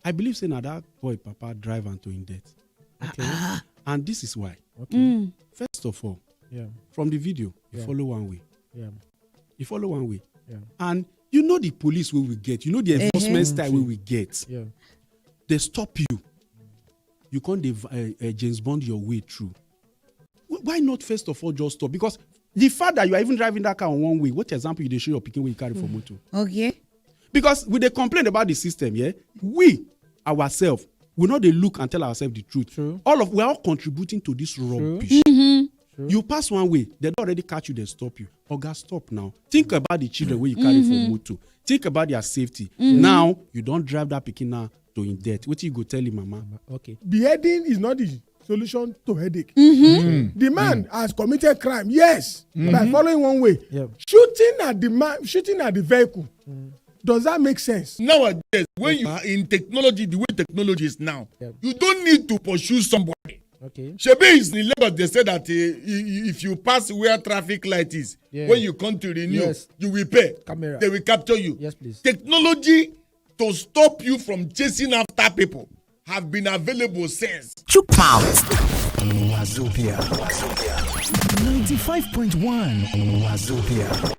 I believe saying that boy Papa drive into in debt. Okay. And this is why. Okay. First of all, from the video, you follow one way. Yeah. You follow one way. Yeah. And you know the police where we get. You know the enforcement style where we get. Yeah. They stop you. You can't James Bond your way through. Why not first of all just stop? Because the fact that you are even driving that car on one way, what example you show your picking when you carry for motor? Okay. Because when they complain about the system, we ourselves will not they look and tell ourselves the truth. True. We are all contributing to this rubbish. You pass one way, they don't already catch you, they stop you. Oga, stop now. Think about the children where you carry for motor. Think about their safety. Now you don't drive that pikin now to in debt. What you go tell him, mama? Okay. Beheading is not the solution to headache. The man has committed crime, yes, by following one way. Yeah. Shooting at the vehicle. Does that make sense? Nowadays, when you are in technology, the way technology is now, you don't need to pursue somebody. Okay. Shebi is in Lagos, they say that if you pass where traffic light is, when you come to renew, you will pay. Camera. They will capture you. Yes, please. Technology to stop you from chasing after people have been available since. Chook mouth. Wazobia. 95.1 Wazobia.